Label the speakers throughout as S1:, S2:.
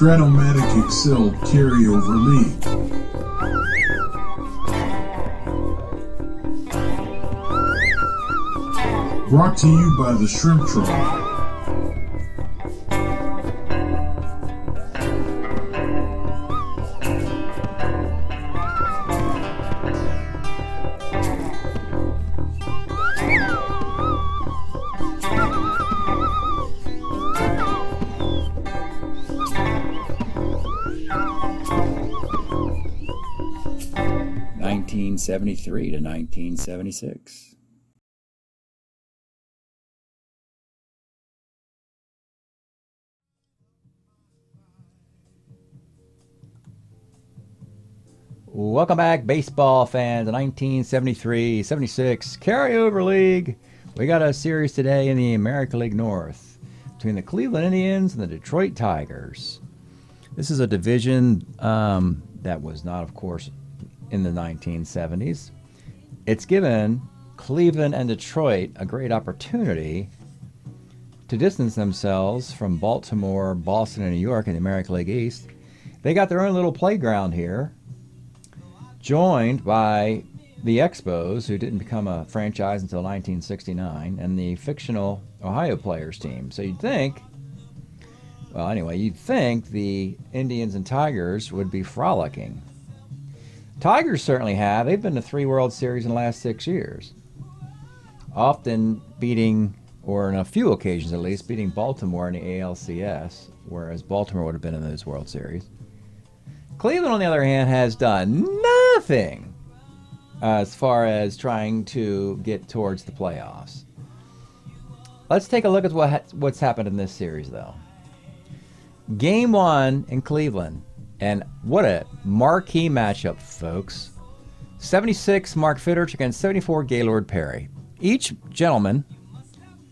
S1: Strat-O-Matic Excel Carryover League. Brought to you by the Shrimp Troll.
S2: 1973 to 1976. Welcome back, baseball fans. The 1973-76 Carryover League. We got a series today in the American League North between the Cleveland Indians and the Detroit Tigers. This is a division that was not, of course, in the 1970s. It's given Cleveland and Detroit a great opportunity to distance themselves from Baltimore, Boston, and New York in the American League East. They got their own little playground here, joined by the Expos, who didn't become a franchise until 1969, and the fictional Ohio Players team. So you'd think, well, anyway, you'd think the Indians and Tigers would be frolicking. Tigers certainly have. They've been to 3 World Series in the last 6 years, often beating, or on a few occasions at least, beating Baltimore in the ALCS, whereas Baltimore would have been in those World Series. Cleveland, on the other hand, has done nothing as far as trying to get towards the playoffs. Let's take a look at what's happened in this series, though. Game 1 in Cleveland, and what a marquee matchup, folks. 76 Mark Fidrych against 74 Gaylord Perry. Each gentleman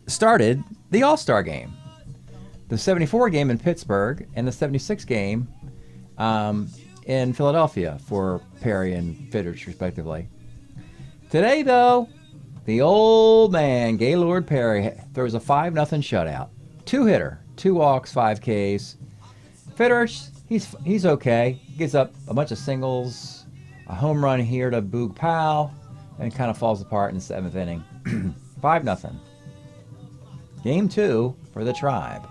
S2: started the All-Star game. The 74 game in Pittsburgh and the 76 game in Philadelphia for Perry and Fidrych, respectively. Today, though, the old man, Gaylord Perry, throws a 5-0 shutout. 2-hitter, 2 walks, 5 Ks. Fidrych, he's okay. He gets up a bunch of singles, a home run here to Boog Powell, and kind of falls apart in the 7th inning. 5-0. Game 2 for the Tribe.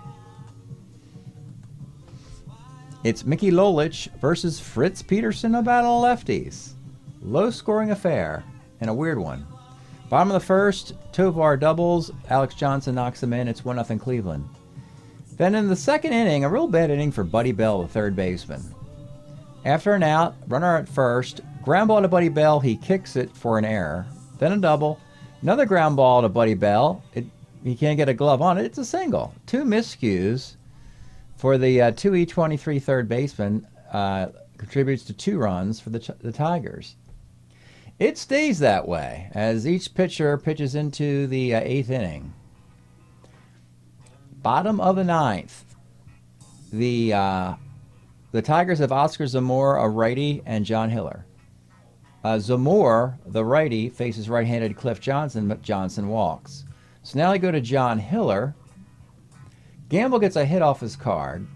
S2: It's Mickey Lolich versus Fritz Peterson, a battle of lefties. Low-scoring affair, and a weird one. Bottom of the first, Tovar doubles. Alex Johnson knocks him in. It's 1-0 Cleveland. Then in the 2nd inning, a real bad inning for Buddy Bell, the third baseman. After an out, runner at first, ground ball to Buddy Bell. He kicks it for an error. Then a double. Another ground ball to Buddy Bell. He can't get a glove on it. It's a single. 2 miscues for the 2E23 third baseman, contributes to 2 runs for the Tigers. It stays that way as each pitcher pitches into the 8th inning. Bottom of the 9th, the Tigers have Oscar Zamora, a righty, and John Hiller. Zamora, the righty, faces right-handed Cliff Johnson, but Johnson walks. So now they go to John Hiller. Gamble gets a hit off his card.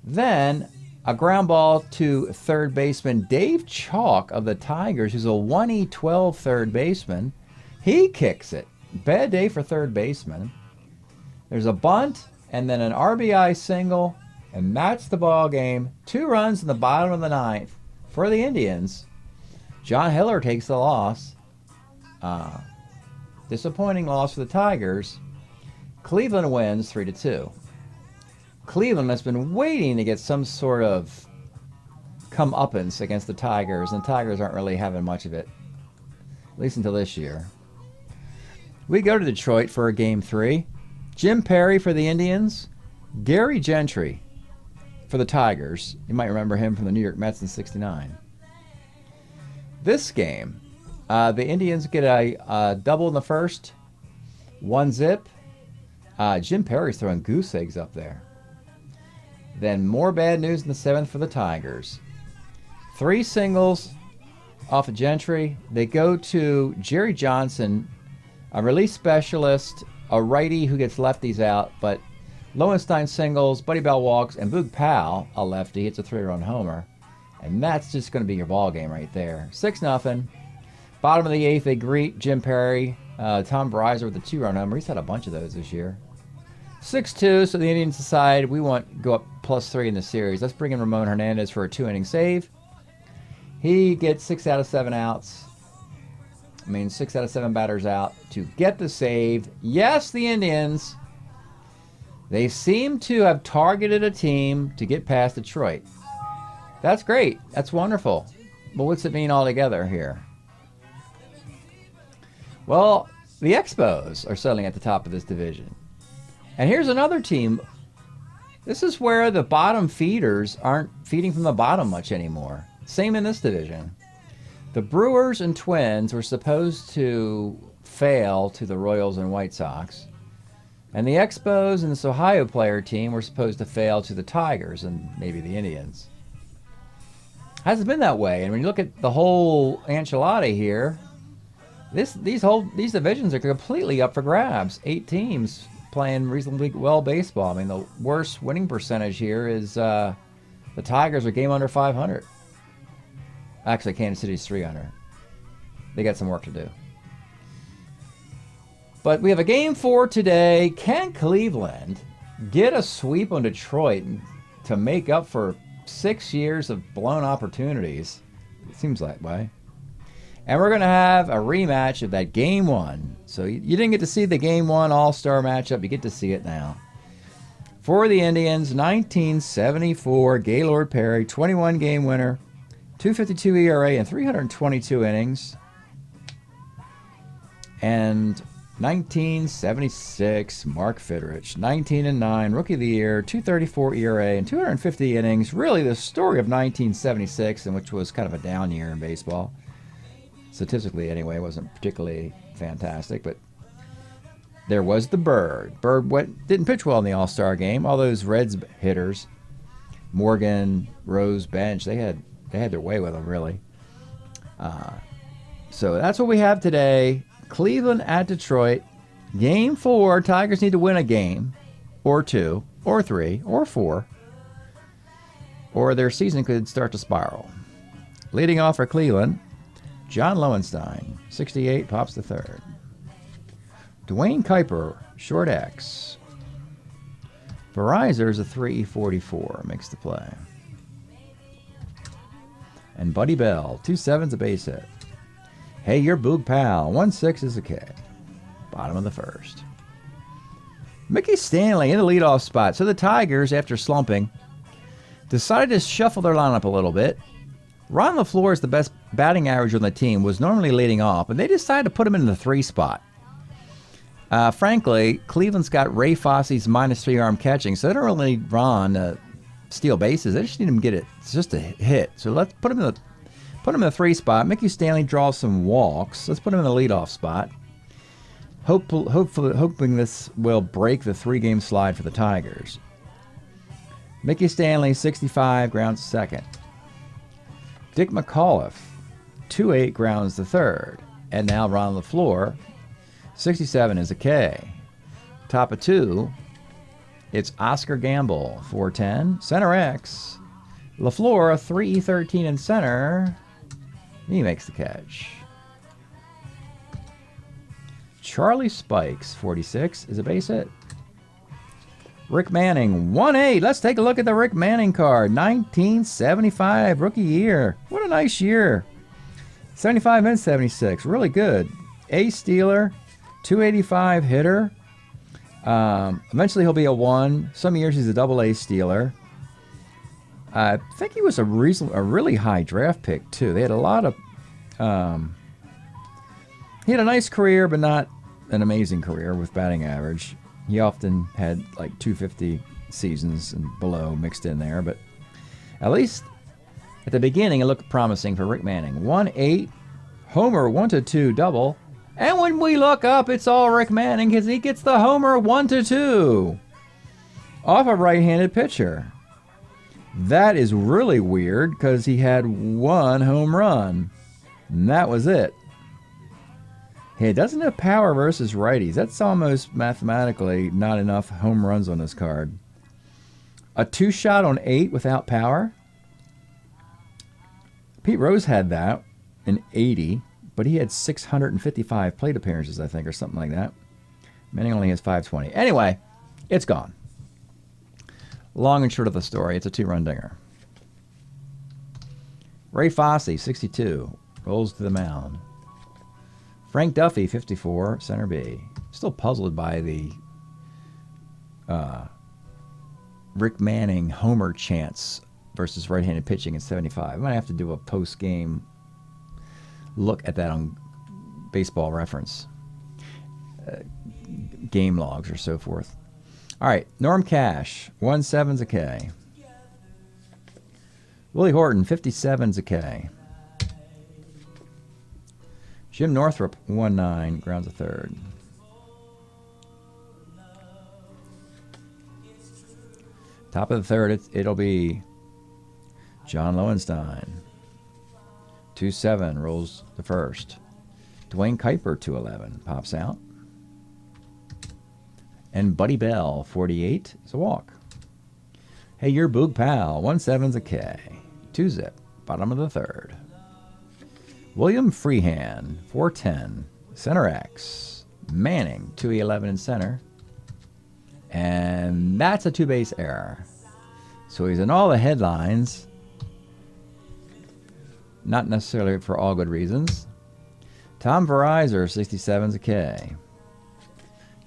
S2: Then a ground ball to third baseman Dave Chalk of the Tigers, who's a 1E12 third baseman. He kicks it. Bad day for third baseman. There's a bunt and then an RBI single, and that's the ball game. 2 runs in the bottom of the 9th for the Indians. John Hiller takes the loss. Disappointing loss for the Tigers. Cleveland wins 3-2. Cleveland has been waiting to get some sort of comeuppance against the Tigers, and the Tigers aren't really having much of it, at least until this year. We go to Detroit for a Game 3. Jim Perry for the Indians. Gary Gentry for the Tigers. You might remember him from the New York Mets in '69. This game, the Indians get a double in the first, 1-zip. Jim Perry's throwing goose eggs up there. Then more bad news in the 7th for the Tigers. 3 singles off of Gentry. They go to Jerry Johnson, a release specialist, a righty who gets lefties out, but Lowenstein singles, Buddy Bell walks, and Boog Powell, a lefty, hits a 3-run homer. And that's just going to be your ball game right there. 6-0. Bottom of the 8th, they greet Jim Perry. Tom Breiser with a 2-run homer. He's had a bunch of those this year. 6-2, so the Indians decide we want to go up +3 in the series. Let's bring in Ramon Hernandez for a 2-inning save. He gets 6 out of 7 outs. 6 out of 7 batters out to get the save. Yes, the Indians, they seem to have targeted a team to get past Detroit. That's great. That's wonderful. But what's it mean altogether here? Well, the Expos are settling at the top of this division. And here's another team. This is where the bottom feeders aren't feeding from the bottom much anymore. Same in this division. The Brewers and Twins were supposed to fail to the Royals and White Sox. And the Expos and this Ohio player team were supposed to fail to the Tigers and maybe the Indians. Hasn't been that way. And when you look at the whole enchilada here, these divisions are completely up for grabs. 8 teams playing reasonably well baseball. The worst winning percentage here is the Tigers are game under 500. Actually, Kansas City's 300. They got some work to do. But we have a game 4 today. Can Cleveland get a sweep on Detroit to make up for 6 years of blown opportunities? It seems that way. And we're going to have a rematch of that Game 1. So you didn't get to see the Game 1 All-Star matchup. You get to see it now. For the Indians, 1974, Gaylord Perry, 21-game winner, 2.52 ERA and 322 innings. And 1976, Mark Fidrich, 19-9, Rookie of the Year, 2.34 ERA and 250 innings. Really the story of 1976, which was kind of a down year in baseball. Statistically, anyway, it wasn't particularly fantastic, but there was the Bird. Bird didn't pitch well in the All-Star game. All those Reds hitters, Morgan, Rose, Bench, they had their way with him, really. So that's what we have today. Cleveland at Detroit. Game 4. Tigers need to win a game, or 2, or 3, or 4, or their season could start to spiral. Leading off for Cleveland, John Lowenstein, 68, pops the third. Dwayne Kuiper, short X. Verizer's a 3.44, makes the play. And Buddy Bell, 2.7's a base hit. Hey, you're Boog Powell, 1.6 is a K. Bottom of the first. Mickey Stanley in the leadoff spot. So the Tigers, after slumping, decided to shuffle their lineup a little bit. Ron LaFleur is the best batting average on the team, was normally leading off, but they decided to put him in the 3 spot. Frankly, Cleveland's got Ray Fosse's -3 arm catching, so they don't really need Ron to steal bases. They just need him to get it. It's just a hit. So let's put him in the 3 spot. Mickey Stanley draws some walks. Let's put him in the leadoff spot. Hoping this will break the 3-game slide for the Tigers. Mickey Stanley, 65, grounds second. Dick McAuliffe, 2.8, grounds the third. And now Ron LaFleur, 67 is a K. Top of 2, it's Oscar Gamble, 4.10. Center X, LaFleur, 3.13 in center. He makes the catch. Charlie Spikes, 46, is a base hit. Rick Manning, 1.8. Let's take a look at the Rick Manning card. 1975, rookie year. What a nice year. 75 and 76, really good. Ace stealer, 285 hitter. Eventually he'll be a 1. Some years he's a double A stealer. I think he was a really high draft pick, too. They had a lot of... he had a nice career, but not an amazing career with batting average. He often had like 250 seasons and below mixed in there, but at least at the beginning it looked promising for Rick Manning. 1.8, homer, 1-2 double. And when we look up, it's all Rick Manning because he gets the homer 1-2 off a right-handed pitcher. That is really weird because he had 1 home run, and that was it. He Okay, it doesn't have power versus righties. That's almost mathematically not enough home runs on this card. A 2-shot on 8 without power. Pete Rose had that in 80, but he had 655 plate appearances, I think, or something like that. Manning only has 520. Anyway, it's gone. Long and short of the story, it's a 2-run dinger. Ray Fosse, 62, rolls to the mound. Frank Duffy, 54, center B. Still puzzled by the Rick Manning homer chance versus right-handed pitching in 75. I might have to do a post-game look at that on Baseball Reference. Game logs or so forth. All right, Norm Cash, 1.7's a K. Willie Horton, 57's a K. Jim Northrup, 1.9, grounds a third. Top of the third, it'll be John Lowenstein. 2.7, rolls the first. Dwayne Kuiper, 2.11, pops out. And Buddy Bell, 48, is a walk. Hey, your Boog Pal, 1.7's a K. 2-zip, bottom of the third. William Freehan, 4.10, center X. Manning, 2.11 in center. And that's a 2-base error. So he's in all the headlines. Not necessarily for all good reasons. Tom Verizor, 67's a K.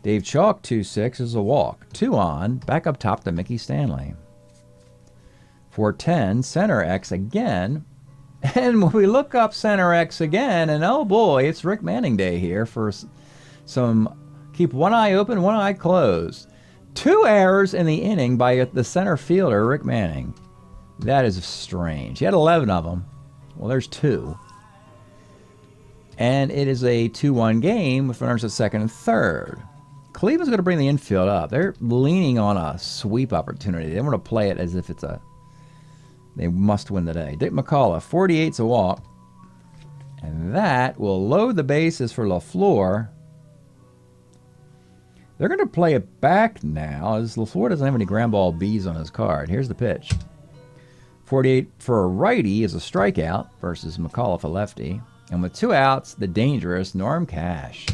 S2: Dave Chalk, 2.6 is a walk. 2 on, back up top to Mickey Stanley. 4.10, center X again. And when we look up center X again, and oh boy, it's Rick Manning Day here for some keep one eye open, one eye closed. 2 errors in the inning by the center fielder, Rick Manning. That is strange. He had 11 of them. Well, there's 2. And it is a 2-1 game with runners at second and third. Cleveland's going to bring the infield up. They're leaning on a sweep opportunity. They want to play it as if it's they must win today. Dick McCullough, 48's a walk. And that will load the bases for LaFleur. They're going to play it back now, as LaFleur doesn't have any ground ball Bs on his card. Here's the pitch. 48 for a righty is a strikeout versus McCullough, a lefty. And with 2 outs, the dangerous Norm Cash.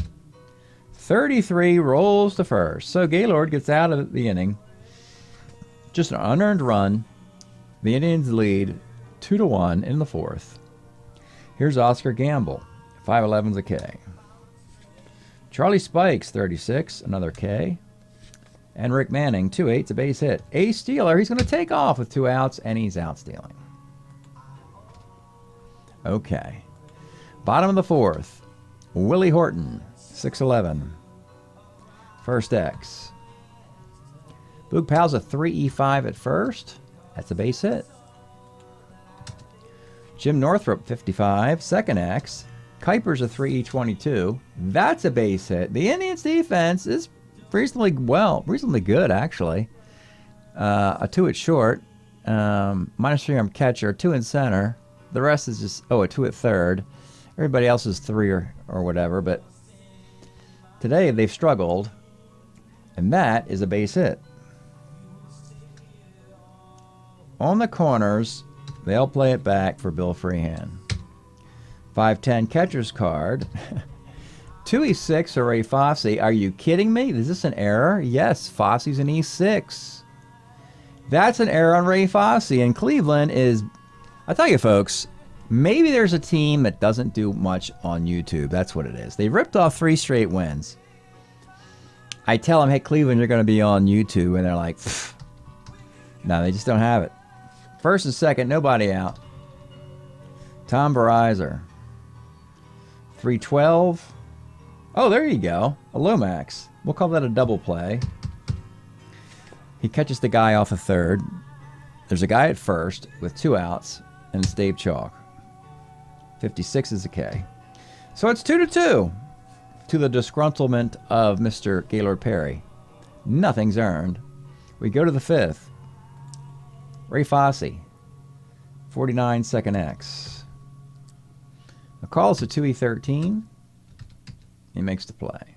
S2: 33 rolls to first. So Gaylord gets out of the inning. Just an unearned run. The Indians lead 2-1 in the 4th. Here's Oscar Gamble, 5.11's a K. Charlie Spikes, 36, another K. And Rick Manning, 2.8's a base hit. A stealer, he's going to take off with 2 outs, and he's out stealing. Okay. Bottom of the 4th, Willie Horton, 6.11. First X. Boog Pal's a 3E5 at first. That's a base hit. Jim Northrup, 55. Second X. Kuiper's a 3E22. That's a base hit. The Indians' defense is reasonably good, actually. A 2 at short. -3 on catcher. 2 in center. The rest is just, a 2 at third. Everybody else is 3 or whatever. But today they've struggled. And that is a base hit. On the corners, they'll play it back for Bill Freehan. 5.10 catcher's card. 2E6 for Ray Fosse. Are you kidding me? Is this an error? Yes, Fosse's an E6. That's an error on Ray Fosse. And Cleveland is, I tell you folks, maybe there's a team that doesn't do much on YouTube. That's what it is. They ripped off 3 straight wins. I tell them, hey, Cleveland, you're going to be on YouTube. And they're like, pfft. No, they just don't have it. First and second, nobody out. Tom Verizor. 3.12. Oh, there you go. A Lomax. We'll call that a double play. He catches the guy off a third. There's a guy at first with 2 outs, and it's Dave Chalk. 56 is a K. So it's 2-2 to the disgruntlement of Mr. Gaylord Perry. Nothing's earned. We go to the 5th. Ray Fosse, 49, second X. McCall's a 2E13. He makes the play.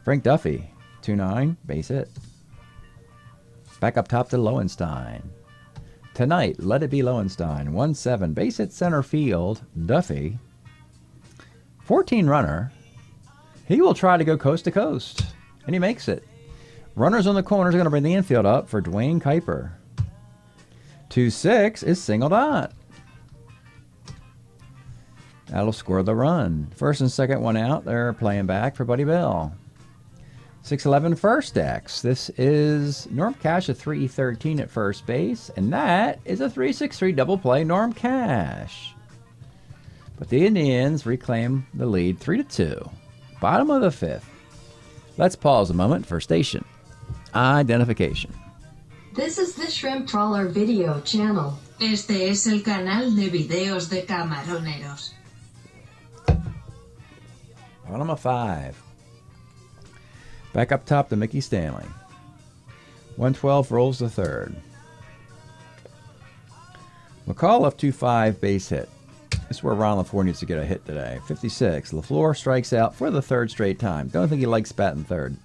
S2: Frank Duffy, 2-9, base hit. Back up top to Lowenstein. Tonight, let it be Lowenstein, 1-7, base hit center field. Duffy, 14 runner. He will try to go coast to coast, and he makes it. Runners on the corners are going to bring the infield up for Dwayne Kuiper. 2-6 is single dot. That'll score the run. First and second one out. They're playing back for Buddy Bell. 6-11 first X. This is Norm Cash, a 3-13 at first base, and that is a 3-6-3 double play Norm Cash. But the Indians reclaim the lead 3-2. Bottom of the fifth. Let's pause a moment for station identification.
S3: This is the Shrimp Trawler video channel.
S4: Este es el canal de videos de camaroneros.
S2: Bottom of five. Back up top to Mickey Stanley. 112 rolls the third. McAuliffe 2-5 base hit. This is where Ron LaFleur needs to get a hit today. 56. LaFleur strikes out for the third straight time. Don't think he likes batting third.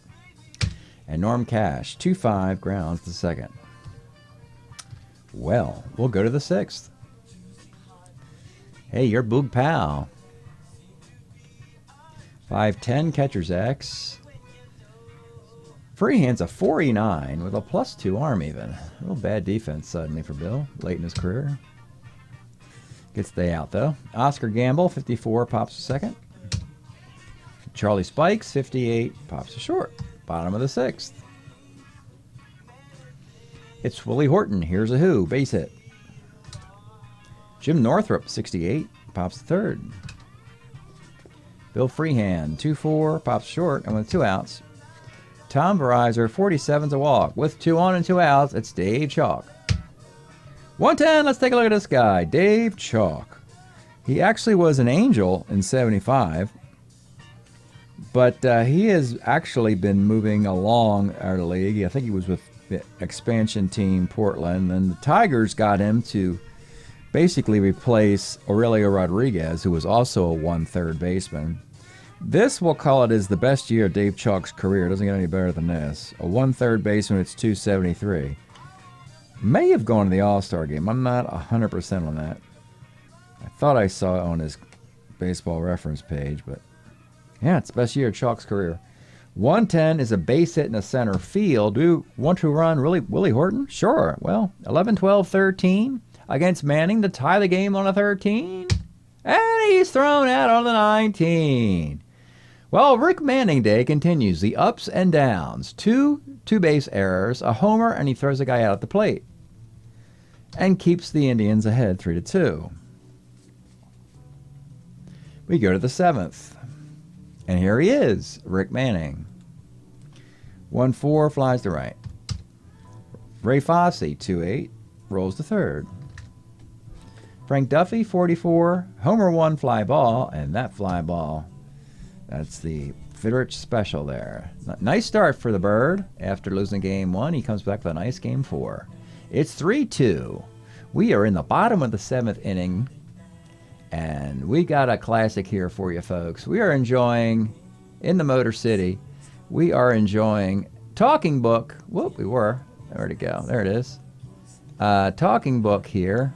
S2: And Norm Cash 2-5 grounds the second. Well, we'll go to the sixth. Hey, you're Boog Pal. 5-10 catcher's X. Freehand's a 4-9 with a +2 arm even. Real bad defense suddenly for Bill late in his career. Gets the out though. Oscar Gamble, 54, pops a second. Charlie Spikes, 58, pops a short. Bottom of the sixth. It's Willie Horton. Here's a who. Base hit. Jim Northrup, 68, pops the third. Bill Freehand, 2-4, pops short, and with two outs. Tom Verizor, 47's a walk. With 2 on and 2 outs, it's Dave Chalk. 110, let's take a look at this guy, Dave Chalk. He actually was an Angel in 75, but he has actually been moving along our league. I think he was with the expansion team Portland, and the Tigers got him to basically replace Aurelio Rodriguez, who was also a 1/3 baseman. This, we'll call it, is the best year of Dave Chalk's career. It doesn't get any better than this. A 1/3 baseman, it's 273. May have gone to the All-Star game. I'm not 100% on that. I thought I saw it on his baseball reference page, but yeah, it's the best year of Chalk's career. 110 is a base hit in the center field. Do want to run really Willie Horton? Sure. Well, 11, 12, 13 against Manning to tie the game on a 13. And he's thrown out on the 19. Well, Rick Manning Day continues. The ups and downs. Two base errors, a homer, and he throws a guy out at the plate. And keeps the Indians ahead 3-2. We go to the seventh. And here he is, Rick Manning. 1-4, flies to right. Ray Fosse, 2-8, rolls to third. Frank Duffy, 44, homer 1, fly ball, and that fly ball, that's the Fidrich special there. Nice start for the Bird. After losing game 1, he comes back with a nice game 4. It's 3-2. We are in the bottom of the 7th inning, and we got a classic here for you folks. We are enjoying, in the Motor City, we are enjoying Talking Book. Whoop, we were. Where'd it go? There it is. Talking Book here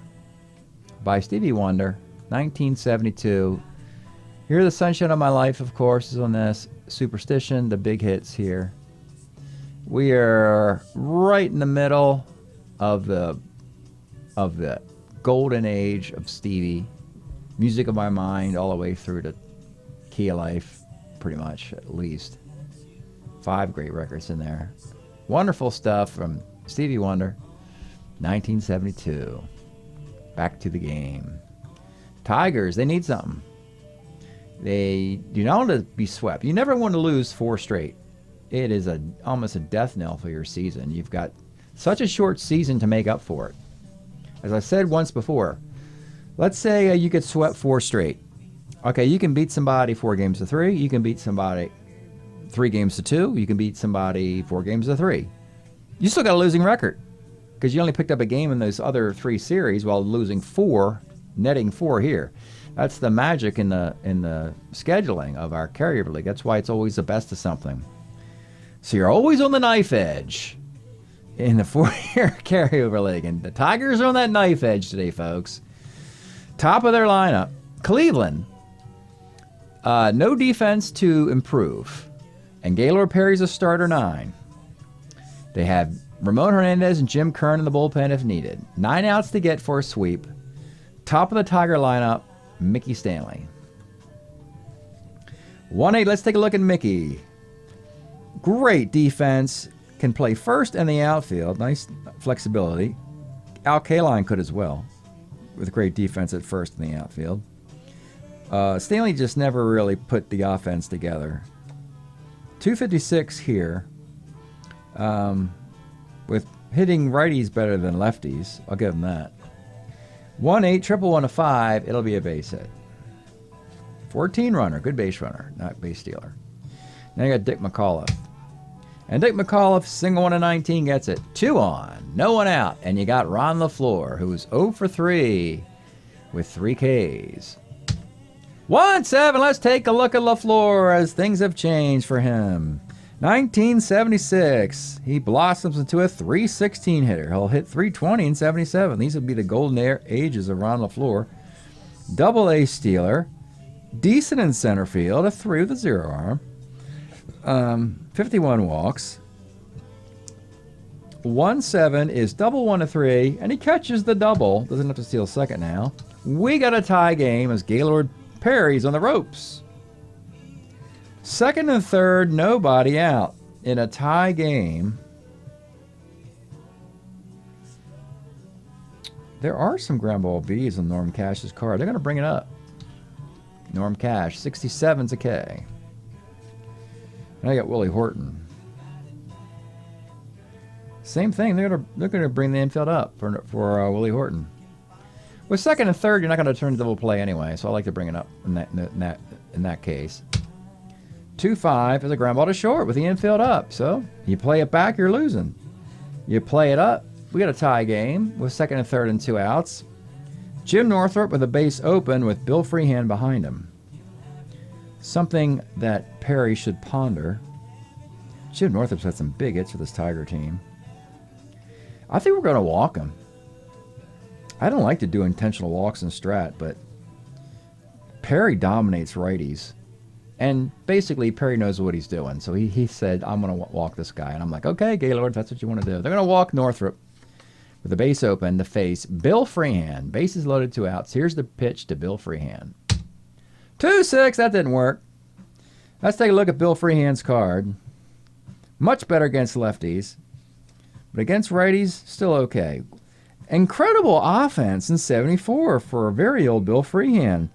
S2: by Stevie Wonder, 1972. Here, The Sunshine of My Life, of course, is on this. Superstition, the big hits here. We are right in the middle of the golden age of Stevie. Music of My Mind all the way through to Key of Life, pretty much, at least. 5 great records in there. Wonderful stuff from Stevie Wonder, 1972. Back to the game. Tigers, they need something. They do not want to be swept. You never want to lose 4 straight. It is almost a death knell for your season. You've got such a short season to make up for it. As I said once before, let's say you get swept 4 straight. Okay, you can beat somebody 4 games to 3. You can beat somebody 3 games to 2. You can beat somebody 4 games to 3. You still got a losing record because you only picked up a game in those other 3 series while losing 4, netting 4 here. That's the magic in the scheduling of our carryover league. That's why it's always the best of something. So you're always on the knife edge in the 4-year carryover league. And the Tigers are on that knife edge today, folks. Top of their lineup. Cleveland. No defense to improve. And Gaylord Perry's a starter 9. They have Ramon Hernandez and Jim Kern in the bullpen if needed. 9 outs to get for a sweep. Top of the Tiger lineup, Mickey Stanley. 1-8, let's take a look at Mickey. Great defense. Can play first in the outfield. Nice flexibility. Al Kaline could as well, with great defense at first in the outfield. Stanley just never really put the offense together. 256 here. With hitting righties better than lefties. I'll give him that. 1-8, triple 1 to 5. It'll be a base hit. 14 runner. Good base runner, not base stealer. Now you got Dick McAuliffe. And Dick McAuliffe, single 1 to 19, gets it. 2 on, no one out. And you got Ron LaFleur, who's 0 for 3 with 3 Ks. 1-7, let's take a look at LaFleur as things have changed for him. 1976, he blossoms into a 316 hitter. He'll hit 320 in 77. These would be the golden ages of Ron LaFleur. Double-A stealer. Decent in center field, a 3 with a 0 arm. 51 walks. 1-7 is double 1 to 3, and he catches the double. Doesn't have to steal second now. We got a tie game as Gaylord Perry's on the ropes. Second and third, nobody out in a tie game. There are some ground ball Bs on Norm Cash's card. They're going to bring it up. Norm Cash, 67's a K. And I got Willie Horton. Same thing. They're going to bring the infield up for Willie Horton. With second and third, you're not going to turn double play anyway, so I like to bring it up in that case. 2-5 is a ground ball to short with the infield up. So you play it back, you're losing. You play it up. We got a tie game with second and third and 2 outs. Jim Northrup with a base open with Bill Freehan behind him. Something that Perry should ponder. Jim Northrup's had some big hits for this Tiger team. I think we're going to walk him. I don't like to do intentional walks in Strat, but Perry dominates righties. And basically, Perry knows what he's doing. So he said, I'm going to walk this guy. And I'm like, okay, Gaylord, if that's what you want to do. They're going to walk Northrup with the base open to face Bill Freehan. Bases loaded, 2 outs. Here's the pitch to Bill Freehan. 2-6, that didn't work. Let's take a look at Bill Freehan's card. Much better against lefties. But against righties, still okay. Incredible offense in 74 for a very old Bill Freehan.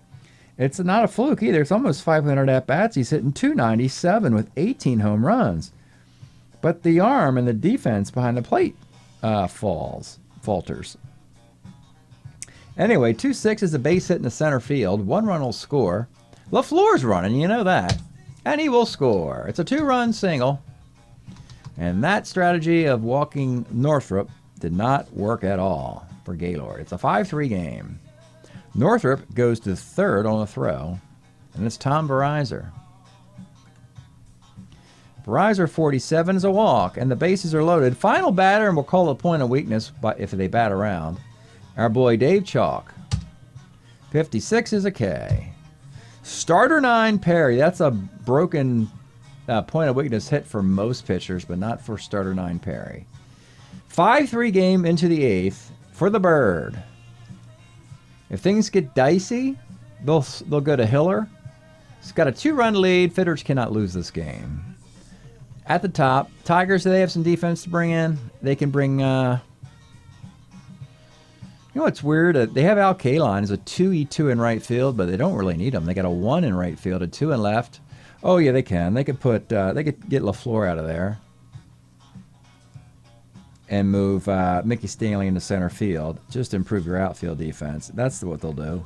S2: It's not a fluke either. It's almost 500 at-bats. He's hitting 297 with 18 home runs. But the arm and the defense behind the plate falters. Anyway, 2-6 is a base hit in the center field. 1 run will score. LaFleur's running, you know that. And he will score. It's a 2-run single. And that strategy of walking Northrup did not work at all for Gaylord. It's a 5-3 game. Northrup goes to third on the throw, and it's Tom Verizor. Verizor 47 is a walk, and the bases are loaded. Final batter, and we'll call it a point of weakness if they bat around. Our boy Dave Chalk. 56 is a K. Starter 9 Perry. That's a broken point of weakness hit for most pitchers, but not for starter 9 Perry. 5-3 game into the 8th for the Bird. If things get dicey, they'll go to Hiller. He's got a 2-run lead. Fitters cannot lose this game. At the top, Tigers, they have some defense to bring in. They can bring... you know what's weird? They have Al Kaline as a 2-2 in right field, but they don't really need him. They got a 1 in right field, a 2 in left. Oh, yeah, they can. They could put... they could get LaFleur out of there and move Mickey Stanley into center field. Just to improve your outfield defense. That's what they'll do.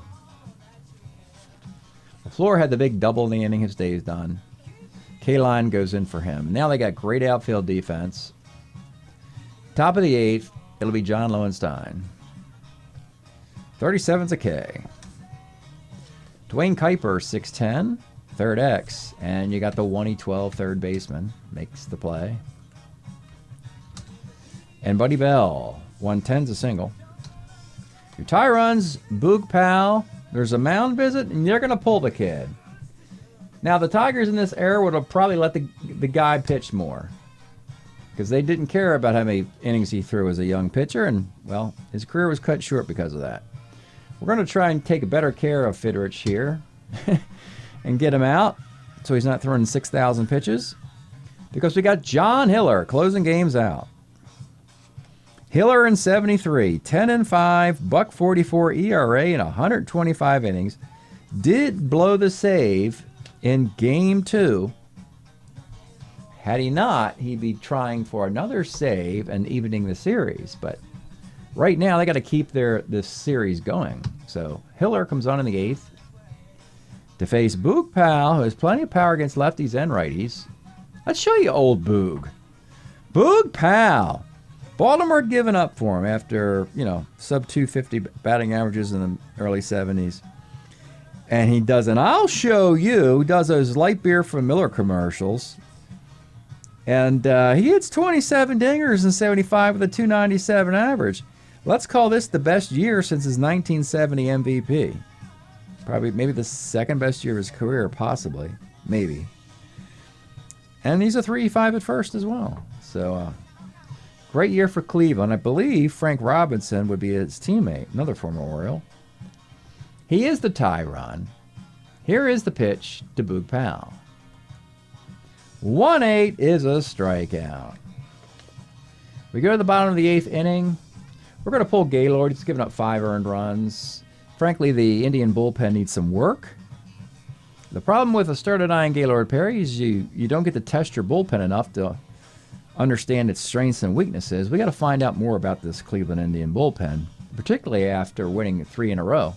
S2: LaFleur had the big double in the inning. His day's done. K-Line goes in for him. Now they got great outfield defense. Top of the 8th, it'll be John Lowenstein. 37's a K. Dwayne Kuiper, 6'10", third X. And you got the 1E12 third baseman. Makes the play. And Buddy Bell, 110's a single. Your tie runs, Boog Powell. There's a mound visit, and you're going to pull the kid. Now, the Tigers in this era would have probably let the guy pitch more, because they didn't care about how many innings he threw as a young pitcher, and, well, his career was cut short because of that. We're going to try and take better care of Fidrich here and get him out so he's not throwing 6,000 pitches, because we got John Hiller closing games out. Hiller in 73, 10-5, .44 ERA in 125 innings. Did blow the save in Game 2. Had he not, he'd be trying for another save and evening the series. But right now, they got to keep this series going. So Hiller comes on in the 8th to face Boog Powell, who has plenty of power against lefties and righties. Let's show you old Boog. Boog Powell. Baltimore had given up for him after, sub 250 batting averages in the early 70s. And he does an I'll show you. He does those light beer from Miller commercials. And he hits 27 dingers in 75 with a 297 average. Let's call this the best year since his 1970 MVP. Probably, maybe the second best year of his career, possibly. Maybe. And he's a 3.5 at first as well. So, great year for Cleveland. I believe Frank Robinson would be his teammate, another former Oriole. He is the tie run. Here is the pitch to Boog Powell. 1-8 is a strikeout. We go to the bottom of the 8th inning. We're going to pull Gaylord. He's given up 5 earned runs. Frankly, the Indian bullpen needs some work. The problem with a Strat-O and Gaylord Perry is you don't get to test your bullpen enough to understand its strengths and weaknesses. We got to find out more about this Cleveland Indian bullpen, particularly after winning 3 in a row.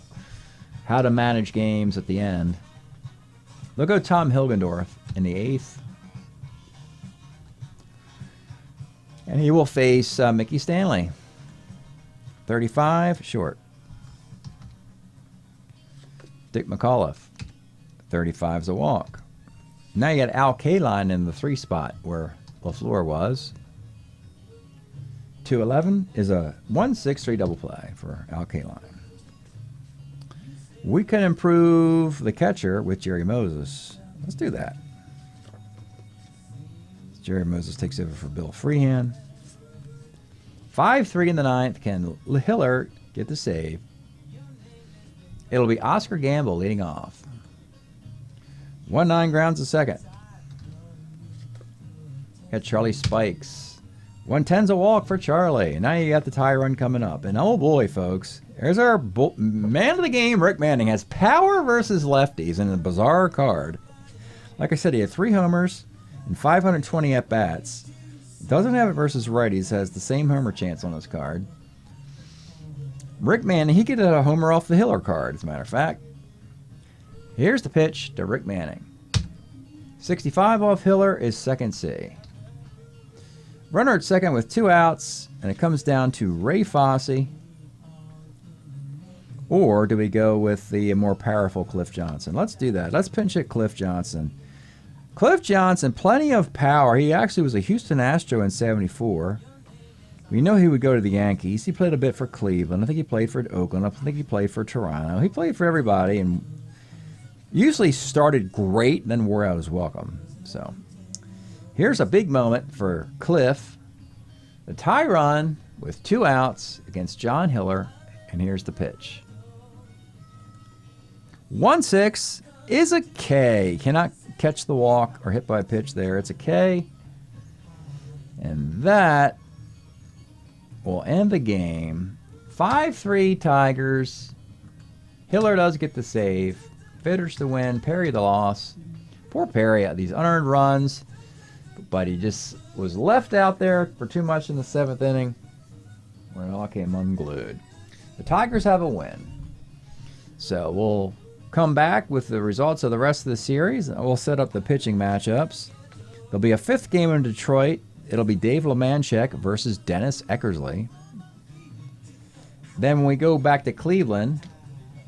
S2: How to manage games at the end. They'll go Tom Hilgendorf in the 8th. And he will face Mickey Stanley. 35, short. Dick McAuliffe. 35's a walk. Now you got Al Kaline in the 3 spot where LaFleur was. 2-11 is a 1-6-3 double play for Al Kaline. We can improve the catcher with Jerry Moses. Let's do that. Jerry Moses takes over for Bill Freehan. 5-3 in the 9th. Can Hiller get the save? It'll be Oscar Gamble leading off. 1-9 grounds a second. Got Charlie Spikes. 110's a walk for Charlie. Now you got the tie run coming up. And oh boy, folks, there's our man of the game, Rick Manning, has power versus lefties in a bizarre card. Like I said, he had 3 homers and 520 at-bats. Doesn't have it versus righties, has the same homer chance on his card. Rick Manning, he could get a homer off the Hiller card, as a matter of fact. Here's the pitch to Rick Manning. 65 off Hiller is second C. Runner at second with 2 outs, and it comes down to Ray Fosse. Or do we go with the more powerful Cliff Johnson? Let's do that. Let's pinch hit Cliff Johnson. Cliff Johnson, plenty of power. He actually was a Houston Astro in 74. We know he would go to the Yankees. He played a bit for Cleveland. I think he played for Oakland. I think he played for Toronto. He played for everybody and usually started great and then wore out his welcome. So here's a big moment for Cliff. The tie run with 2 outs against John Hiller, and here's the pitch. 1-6 is a K. Cannot catch the walk or hit by a pitch there. It's a K. And that will end the game. 5-3 Tigers. Hiller does get the save. Fidrich the win. Perry the loss. Poor Perry. These unearned runs. But he just was left out there for too much in the 7th inning when it all came unglued. The Tigers have a win. So we'll come back with the results of the rest of the series. We'll set up the pitching matchups. There'll be a 5th game in Detroit. It'll be Dave LeManchek versus Dennis Eckersley. Then when we go back to Cleveland,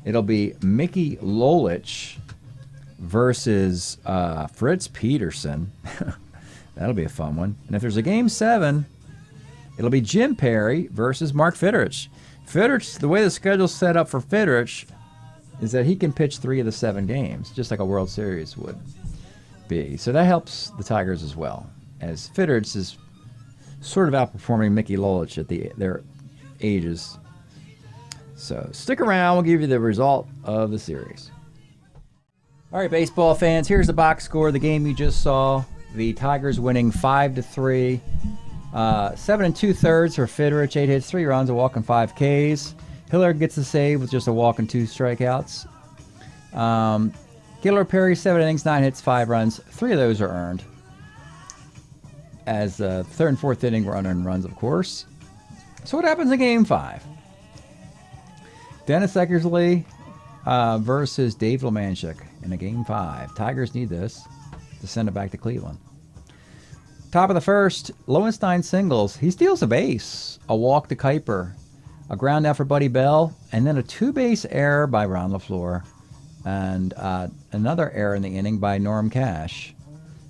S2: It'll be Mickey Lolich versus Fritz Peterson. That'll be a fun one. And if there's a Game 7, it'll be Jim Perry versus Mark Fidrich. Fidrich, the way the schedule's set up for Fidrich is that he can pitch 3 of the 7 games, just like a World Series would be. So that helps the Tigers as well, as Fidrich is sort of outperforming Mickey Lolich at their ages. So stick around. We'll give you the result of the series. All right, baseball fans, here's the box score of the game you just saw. The Tigers winning 5-3. 7 2/3 for Fidrich, 8 hits, 3 runs, a walk and 5 Ks. Hiller gets the save with just a walk and 2 strikeouts. Gilbert Perry, 7 innings, 9 hits, 5 runs. 3 of those are earned. As the third and fourth inning were unearned runs, of course. So what happens in Game 5? Dennis Eckersley versus Dave Lemanchuk in a Game 5. Tigers need this to send it back to Cleveland. Top of the first, Lowenstein singles. He steals a base, a walk to Kuiper, a ground out for Buddy Bell, and then a 2-base error by Ron LaFleur, and another error in the inning by Norm Cash.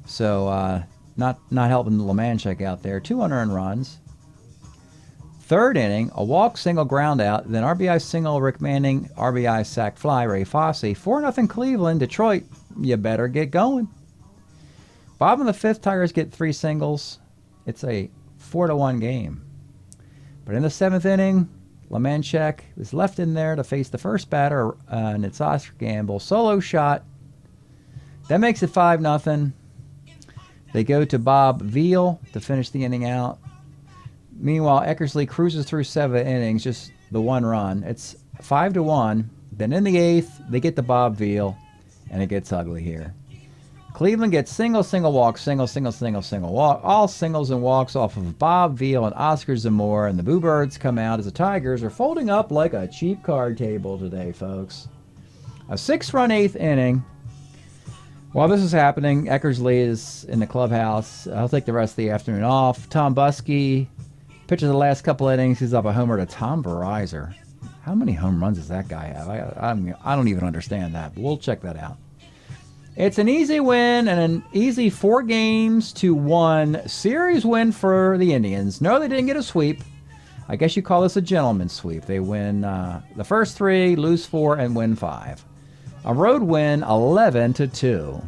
S2: So not helping Lemanchuk out there. 2 unearned runs. Third inning, a walk, single, ground out, then RBI single, Rick Manning, RBI sac fly, Ray Fosse. 4-0 Cleveland. Detroit, you better get going. Bottom of the fifth, Tigers get 3 singles. It's a 4-1 game. But in the 7th inning, Lemanchuk is left in there to face the first batter, and it's Oscar Gamble. Solo shot. That makes it 5-0. They go to Bob Veal to finish the inning out. Meanwhile, Eckersley cruises through 7 innings, just the 1 run. It's 5-1. Then in the 8th, they get to Bob Veal, and it gets ugly here. Cleveland gets single, single, walk, single, single, single, single, walk. All singles and walks off of Bob Veal and Oscar Zamora, and the Boo Birds come out as the Tigers are folding up like a cheap card table today, folks. A 6-run 8th inning. While this is happening, Eckersley is in the clubhouse. He'll take the rest of the afternoon off. Tom Buskey pitches the last couple innings. He's up a homer to Tom Verizon. How many home runs does that guy have? I don't even understand that, but we'll check that out. It's an easy win and an easy 4-1 series win for the Indians. No, they didn't get a sweep. I guess you call this a gentleman's sweep. They win the first 3, lose 4, and win 5. A road win, 11-2.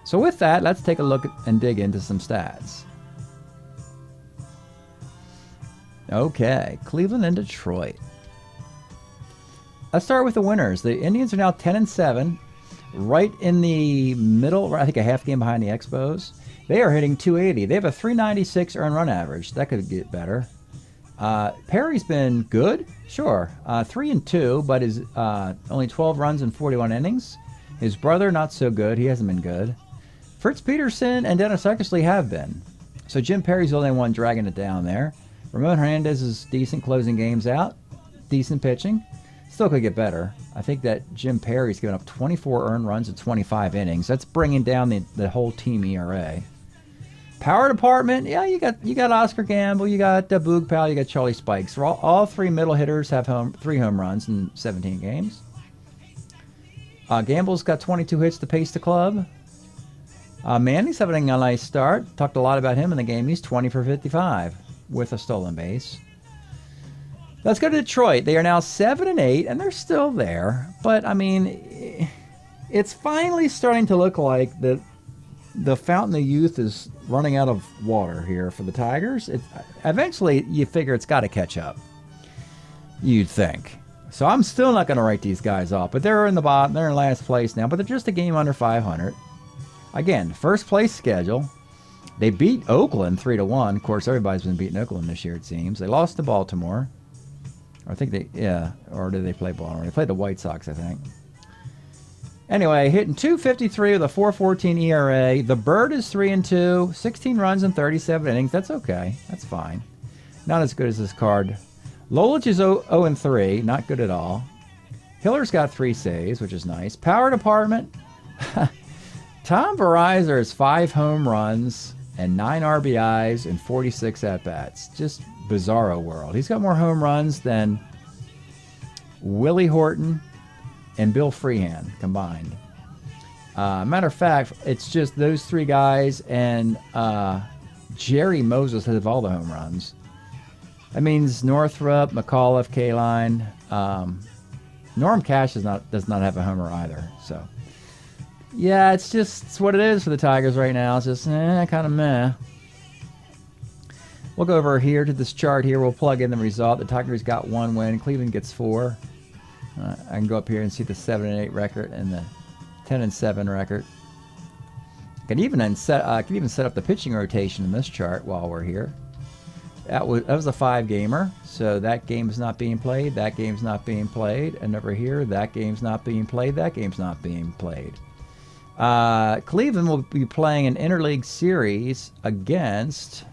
S2: So with that, let's take a look and dig into some stats. Okay, Cleveland and Detroit. Let's start with the winners. The Indians are now 10-7. Right in the middle, I think a half game behind the Expos. They are hitting .280. They have a .396 earned run average. That could get better. Perry's been good, sure. 3-2, but is only 12 runs in 41 innings. His brother, not so good. He hasn't been good. Fritz Peterson and Dennis Eckersley have been. So Jim Perry's the only one dragging it down there. Ramon Hernandez is decent closing games out. Decent pitching. Still could get better. I think that Jim Perry's given up 24 earned runs in 25 innings. That's bringing down the whole team ERA. Power department, yeah, you got Oscar Gamble, you got Boog Powell, you got Charlie Spikes. All 3 middle hitters have 3 home runs in 17 games. Gamble's got 22 hits to pace the club. Manning's having a nice start. Talked a lot about him in the game. He's 20 for 55 with a stolen base. Let's go to Detroit. They are now 7-8, and they're still there. But, I mean, it's finally starting to look like the fountain of youth is running out of water here for the Tigers. Eventually, you figure it's got to catch up, you'd think. So I'm still not going to write these guys off. But they're in the bottom. They're in last place now. But they're just a game under 500. Again, first place schedule. They beat Oakland 3-1. Of course, everybody's been beating Oakland this year, it seems. They lost to Baltimore. I think or did they play Baltimore? They played the White Sox, I think. Anyway, hitting .253 with a 4.14 ERA. The Bird is 3-2, 16 runs in 37 innings. That's okay. That's fine. Not as good as this card. Lolich is 0-3, not good at all. Hiller's got 3 saves, which is nice. Power department. Tom Verizon has 5 home runs and 9 RBIs and 46 at-bats. Just bizarro world. He's got more home runs than Willie Horton, and Bill Freehan combined. Matter of fact, it's just those three guys and Jerry Moses have all the home runs. That means Northrup, McAuliffe, Kaline, Norm Cash does not have a homer either. So, yeah, it's what it is for the Tigers right now. It's just kind of meh. We'll go over here to this chart here. We'll plug in the result. The Tigers got 1 win. Cleveland gets 4. I can go up here and see the 7-8 record and the 10-7 record. I can even set up the pitching rotation in this chart while we're here. That was a 5-gamer, so that game is not being played. That game's not being played, and over here, that game's not being played. That game's not being played. Cleveland will be playing an interleague series against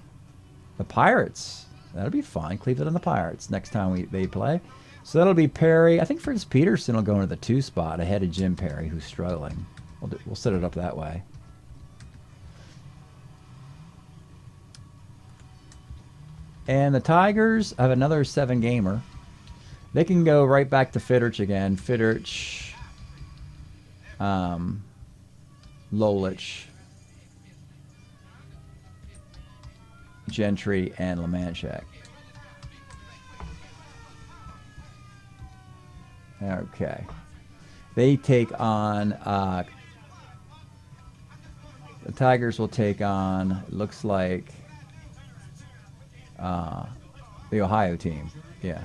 S2: the Pirates. That'll be fun. Cleveland and the Pirates next time they play. So that'll be Perry. I think Fritz Peterson will go into the 2 spot ahead of Jim Perry, who's struggling. We'll set it up that way. And the Tigers have another 7-gamer. They can go right back to Fidrych again. Fidrych, Lolich, Gentry, and Lemanchek. Okay. They take on... the Tigers will take on, looks like... the Ohio team. Yeah,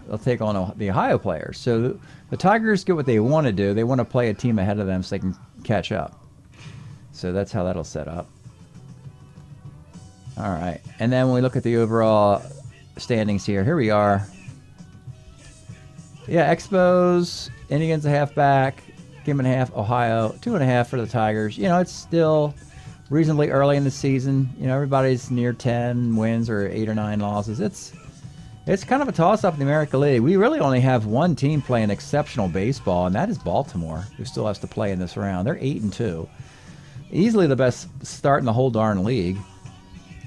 S2: they'll take on the Ohio players. So the Tigers get what they want to do. They want to play a team ahead of them so they can catch up. So that's how that'll set up. All right, and then when we look at the overall standings here we are. Yeah, Expos, Indians a half back, game and a half, Ohio, 2.5 for the Tigers. You know, it's still reasonably early in the season. You know, everybody's near 10 wins or 8 or 9 losses. It's kind of a toss-up in the American League. We really only have one team playing exceptional baseball, and that is Baltimore, who still has to play in this round. They're 8-2. Easily the best start in the whole darn league.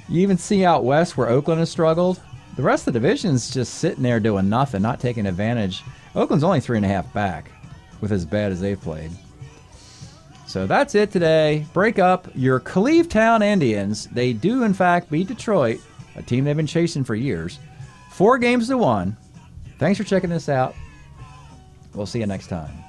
S2: You even see out west where Oakland has struggled. The rest of the division's just sitting there doing nothing, not taking advantage. Oakland's only 3.5 back with as bad as they've played. So that's it today. Break up your Clevetown Indians. They do, in fact, beat Detroit, a team they've been chasing for years, 4-1. Thanks for checking this out. We'll see you next time.